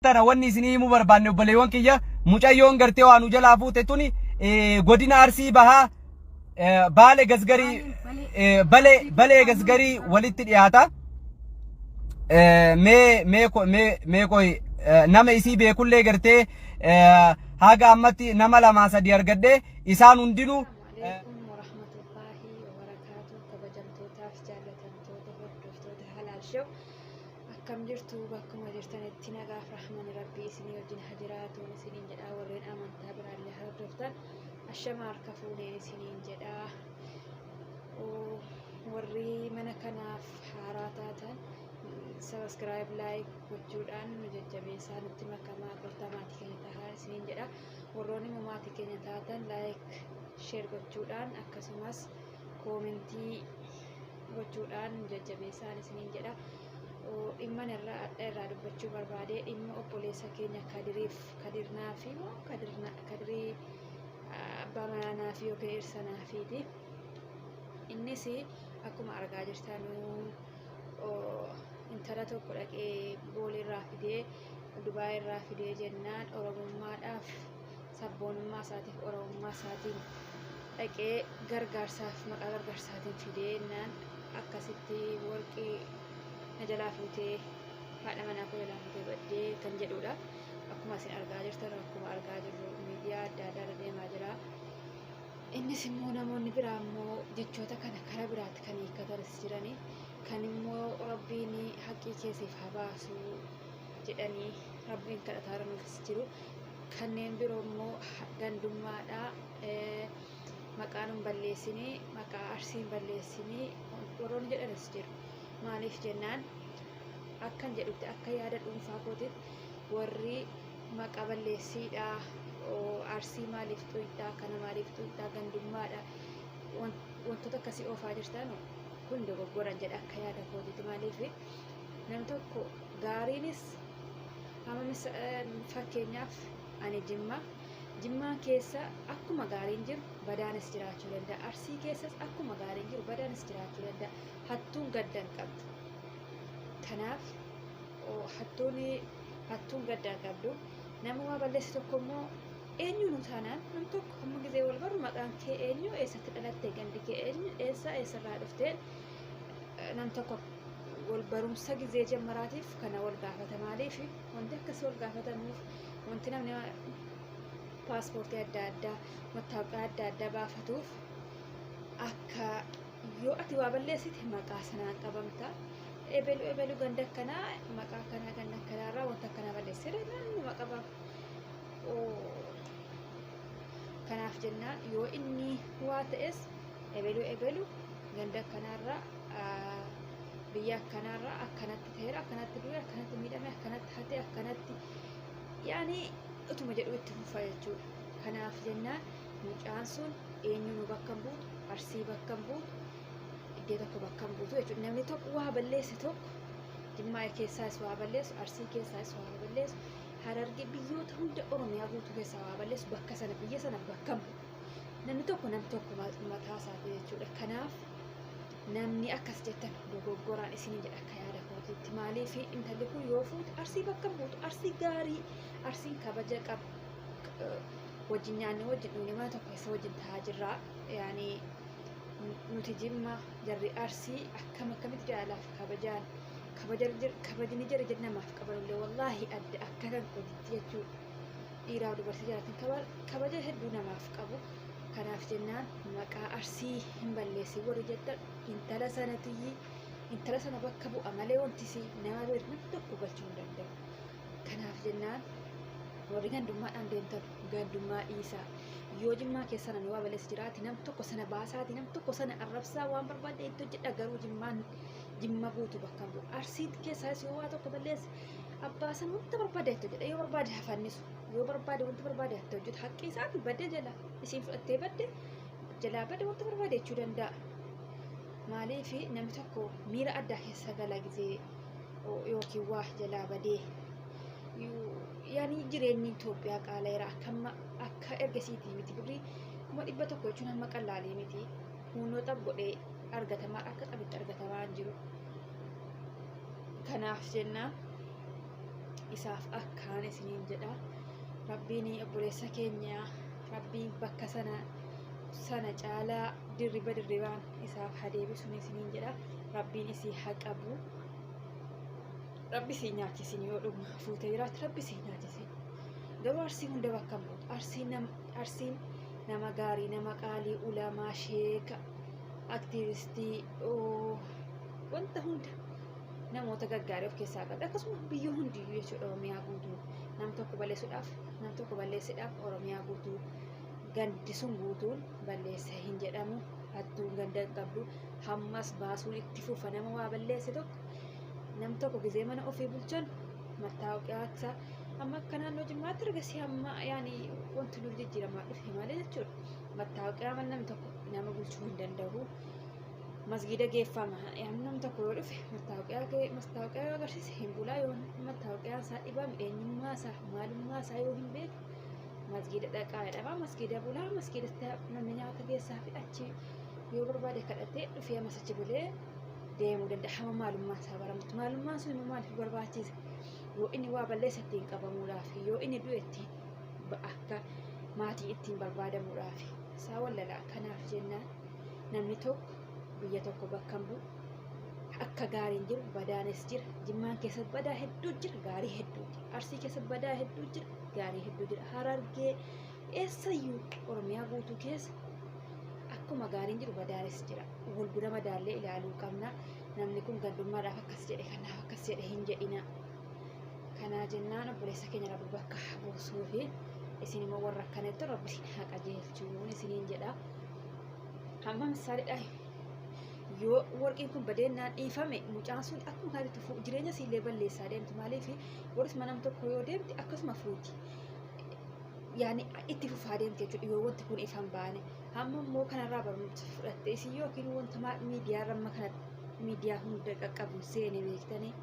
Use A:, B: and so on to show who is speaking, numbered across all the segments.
A: tana wanni isinii himuu barbaanne obboleewwan kiyya mucayyoon gartee waan jalaa fuute tuni godina Arsii bahaa Baale Gasgarii Balee Gasgarii walitti dhiyaata. mee koy nama isii beekullee gartee haga ammatti nama lama sadi argadde isaan hundinuu
B: akkam jirtu bakkuma jirtanitti nagaaf rahmani rabbii isinii wajjin hajiraatu isiniin jedhaa warreen amantaa biraallee hordoftan ashama harka fuuneen isiniin jedhaa warri mana kanaaf haaraa taatan subscribe like gochuudhaan nu jajjabeessaa nutti makamaa qortamaatii keenya tahaa isiniin jedhaa warroonni mamaatii keenya taatan like share gochuudhaan akkasumas koomentii gochuudhaan nu jajjabeessaa isiniin jedhaa dhimma irraa dubbachuu barbaade dhimma obboleessa keenya kadirnaa fi kadirii abbaa manaa fi yookiin irsanaa fiiti. Innis akkuma argaa jirtan intala tokko dhaqee boolirraa fidee Dubaay irraa fidee jennaan oromummaadhaaf sabboonummaa isaatiif oromummaa isaatiin dhaqee gargaarsaaf maqaa gargaarsaatiin fidee jennaan akkasitti warqii najalaa fuutee haadha manaa koo jalaa fuutee baddee kan jedhudha. Akkuma isin argaa jirtan akkuma argaa jirru miidiyaa adda addaa deemaa jira. Innis immoo namoonni biraa immoo jechoota kana karaa biraatti kan hiikkatanis jiranii kan immoo rabbiin haqqii keessiif haa baasu jedhanii rabbiin kadhataa jiranus jiru. Kanneen biroo immoo gandummaadhaa maqaan hin balleessinii maqaa Arsii hin balleessinii warroonni jedhanis jiru. Maaliif jennaan akkan jedhutti akka yaada dhuunfaa kootitti warri maqaa balleessiidha Arsii maaliif tuyidhaa kana maaliif tuyidhaa gandummaadha wantoota akkasii oofaa jirtan kun dogoggoran jedha akka yaada kootitti. Maaliif nam tokko gaariinis hamamis fakkeenyaaf ani Jimmaa keessa akkuma gaariin jiru badaanis jiraachuu danda'a. Arsii keessas akkuma gaariin jiru badaanis jiraachuu danda'a. Hattuun gaddan qabdu. Kanaaf hattuun gaddan qabdu. Nama waa balleessi tokko immoo eenyu nu taanaan nam tokko hamma gizee wal baru maqaan kee eenyu eessatti dhalatte gandi kee eenyu eessarraa dhuftee nam tokko wal barumsa gizee jammaraatiif kana wal gaafata. Maaliif wanti akkasii wal gaafatamuuf wanti namni paaspoortii adda addaa mattaawqaa adda addaa baafatuuf akka yoo ati waa balleessite maqaa sanaan qabamta. Ebelu ganda akkanaa maqaa kanaa ganda akkanaarraa wanta akkanaa balleessite namni maqaa baafa. Kanaaf jennaan yoo inni waa ta'es ebelu ganda akkanaarraa biyya akkanaarraa akkanatti ta'eera akkanatti du'e akkanatti miidhame akkanatti hate akkanatti yaani utuma jedhu itti fufa jechuudha. Kanaaf jennaan mucaan sun eenyu nu bakka hin buutu Arsii bakka hin buutu iddoo tokko bakka hin buutu jechuudha. Namni tokko waa balleesse tokko Jimmaa keessaas waa balleessu Arsii keessaas waa balleessu Harargee biyyoota hunda Oromiyaa guutuu keessaa waa balleessu bakka sana biyya sana bakka hin buutu. Namni tokko mataa isaati jechuudha. Kanaaf namni akkas jettan dogoggoraan isinii jedha akka yaada kootitti. Maaliif intalli kun yoo fuute Arsii bakka hin buutu Arsii gaarii Arsiin kabaja qabu wajjin nyaanne wajjin dhuunee mana tokko keessa wajjin taa'aa jirra. Yaani nuti Jimmaa jarri Arsii akkamitti jaalaaf kabajni jara namaaf qabanullee wallaahi adda akka kan qotitti jechuudha. Dhiiraa dubartii jaalatan kabaja hedduu namaaf qabu. Kanaaf jennaan maqaa Arsii hin balleessin warri jettan intala sana bakka bu'a malee wanti nama namni tokko galchuu hin danda'u. Kanaaf jennaan warri gandummaadhaan deemtan gandummaa dhiisaa. Yoo Jimmaa keessa namni waa balleessi jiraate nam tokko sana baasaati nam tokko sana arrabsaa waan barbaade itti hojjedha. Garuu Jimma guutuu bakka bu'u. Arsii keessaas yoo waa tokko balleessi abbaa sana wanta barbaade itti hojjedha. Yoo barbaade hafannisu yoo barbaade wanta barbaade itti hojjetu haqqi isaati badde jala isiin fudhattee badde jalaa badde wanta barbaade jechuu danda'a. Maaliif namni tokko miira addaa keessa gala gizee yookiin waa jalaa badee yaani jireenyi Itoophiyaa qaaleera akka ergasiitii miti birrii 100 jechuun hamma qallaalee miti. Hunoo xab godhee argatamaa akka xabitti argatamaa jiru. Kanaaf jennaan isaaf akkaan isiniin jedha. Rabbiin obboleessa keenya rabbiin bakka sana caalaa dirribaan isaaf hadeebisuun isiniin jedha. Rabbiin isii haa qabu. Rabbi isii nyaachisin yoo dhugma fuutee jiraatu rabbi isii nyaachisin. Garuu arsii hunda bakka hin buutu. Arsiin nama gaarii, nama qaalii, ulamaa, sheeka, aktiivistii, wanta hunda namoota gaggaarii of keessaa qabdi. Akkasuma biyya hundiyyuu jechuudha Oromiyaa guutuu. Nam tokko balleessuudhaaf Oromiyaa guutuu gandi sun guutuun balleessa hin jedhamu. Hattuun ganda hin qabdu. Hammas baasuun itti fufa nama waa balleesse tokko. Nam tokko gizee mana ofii bulchan mattaawqaa amma akka naannoo Jimmaatti ergasii amma yaani wanti nuuf jijjiiramaa dhufe malee jechuudha. Mattaawqaa namni tokko nama bulchuu hin danda'u. Masgiida geeffama namni tokko yoo dhufe mattaawqaa yoo agarsiise hin bulaa yoo mattaawqaan isaa dhibame eenyummaa isaa maalummaa isaa yoo hin beeku masgiida dhaqaa jedhama. Masgiida bulaa masgiidatti namni nyaata geessaa fi achi yoo barbaade kadhatee dhufee ammas achi bulee deemuu danda'a. Hamma maalummaa isaa baramutti maalummaan sun immoo maaliif barbaachise? Yoo inni waa balleessa ittiin qabamuudhaaf yoo inni du'e ittiin akka maatii ittiin barbaadamuudhaaf isaa wallala. Kanaaf jennaan namni tokko biyya tokko bakka hin bu'u. Akka gaariin jiru badaanis jira. Jimmaan keessatti badaa hedduu jira, gaarii hedduu jira. Arsii keessatti badaa hedduu jira, gaarii hedduu jira. Harargee eessayyuu Oromiyaa guutuu keessa akkuma gaariin jiru badaanis jira. Walbira madaallee ilaaluu qabna. Namni kun gandummaadhaaf akkas jedhe kanaaf akkas jedhe hin jedhina. Kanaa jennaan obboleessa keenya rabbi bakka buusuu fi isin immoo warra akkanatti rabbi isin haa qajeelchuun isiniin jedha. Hamma misaaliidha. Yoo warqiin kun badeennaan dhiifame mucaan sun akkuma kaanitti jireenya isiillee balleessaa deemti. Maaliif warris manam tokko yoo deemti akkasuma fuuti. Yaani itti fufaa deemti jechuudha yoo wanti kun ifan baane. Hamma immoo kanarraa barumsa fudhatte isin yookiin wanta miidiyaa amma kana miidiyaa hunda qaqqabu seene beektanii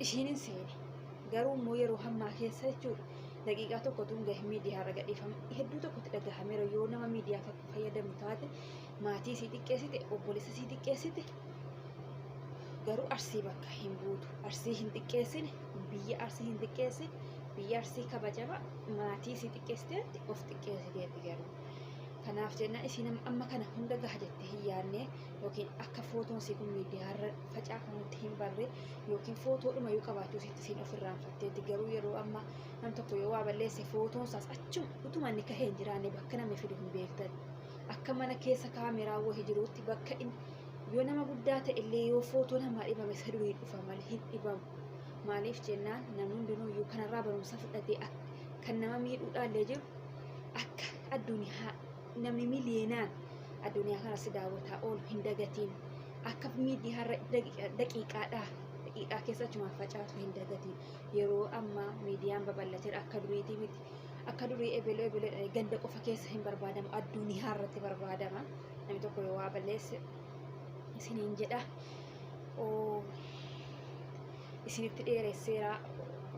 B: ishiin hin seene. Garuu immoo yeroo hammaa keessa jechuudha daqiiqaa tokko tun gahe miidiyaa irra gadhiifama hedduu tokkotti dhagahameera. Yoo nama miidiyaa fayyadamu taate maatii isii xiqqeessite obboleessa isii xiqqeessite garuu arsii bakka hin buutu. Arsii hin xiqqeessine biyya arsii hin xiqqeessine biyya arsii kabajama maatii isii xiqqeessiteetti of xiqqeessiteetti garuu. Kanaaf jennaan isin amma kana hunda gaha jettee hin yaadne yookiin akka footoon isii kun miidiyaa irra facaafamutti hin barre yookiin footoodhuma yoo qabaachuu isin ofirraanfatteetti. Garuu yeroo amma nam tokko yoo waa balleesse footoon isaas achuma utuma inni kahee hin jiraanne bakka namni fidu hin beektan. Akka mana keessa kaameraa wahii jiruutti bakka yoo nama guddaa ta'e illee yoo footoo namaa dhibame isa durii dhufa malee hin dhibamu. Maaliif jennaan namni hundinuyyuu kanarraa barumsa fudhatee kan nama miidhuudhaallee jiru akka addunyaa namni miliyeenaan addunyaa kanas daawwataa oolu hin dagatiin. Akka miidiyaarra daqiiqaa keessa achumaan facaatu hin dagatiin. Yeroo ammaa miidiyaan babal'ateera akka duriitii miti. Akka durii ebelee ganda qofa keessa hin barbaadamu addunyaa irratti barbaadama. Namni tokko yoo waa balleesse isiniin jedha isinitti dheeresseera.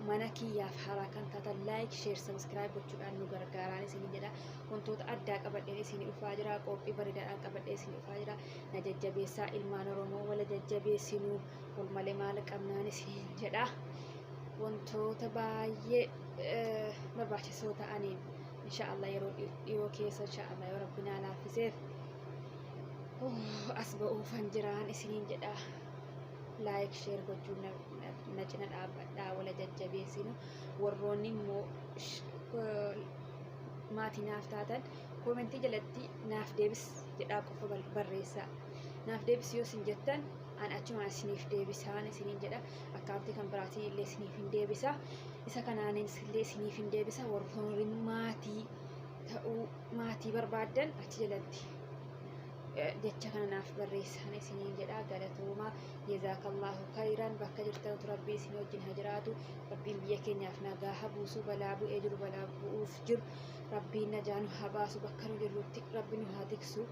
B: Mana kiyyaaf haaraa kan taatan like, share, subscribe gochuudhaan nu gargaaraan isiniin jedha. Wantoota addaa qabadheen isinii dhufaa jira. Qophii bareedaadhaan qabadhee isinii dhufaa jira. Na jajjabeessaa ilmaan Oromoo wala jajjabeessinuu wal malee maal qabnaan isiniin jedha. Wantoota baay'ee barbaachisoo ta'aniin inshaallah yeroo dhiyoo keessa inshaallah yoo rabbi naa laaffiseef as ba'uufan jiraan isiniin jedha. Like, share gochuun na cina dhaabbadhaa wala jajjabeessinu. Warroonni immoo maatii naaf taatan koomentii jalatti naaf deebis jedhaa qofa barreessaa. Naaf deebis yoo isin jettan an achuma isiniif deebisaan isiniin jedha. Akkaawuntii kan biraatiin illee isiniif hin deebisa. Isa kanaanis illee isiniif hin deebisa. Warroonni maatii barbaaddan achi jalatti jecha kana naaf barreessan isiniin jedha. Galatooma jazaakallahu khayran. Bakka jirtanitti rabbi isin wajjin haa jiraatu. Rabbiin biyya keenyaaf nagaa haa buusu. Balaa bu'ee jiru balaa bu'uuf jiru rabbiin najaa nu haa baasu. Bakka nu jirrutti rabbi nu haa tiksu.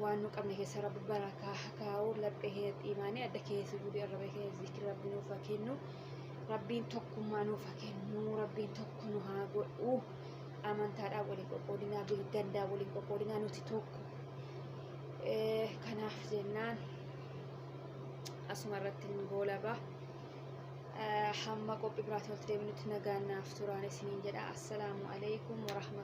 B: Waan nu qabne keessa rabbi barakaa haa kaa'u. Laphee keessa imaanee adda keessa gudii arraba keessa zikri rabbi nuuf haa kennu. Rabbiin tokkummaa nuuf haa kennu. Rabbiin tokko nu haa godhu. Amantaadhaan waliin qoqqoodinaa gandaa waliin qoqqoodinaa nuti tokko. Kanaaf jennaan asuma irratti hin goolaba. hamma qophii biraatti walitti deebinutti nagaan naaf turaan isiniin jedha. Assalaamu alaikum wa rahmatullahi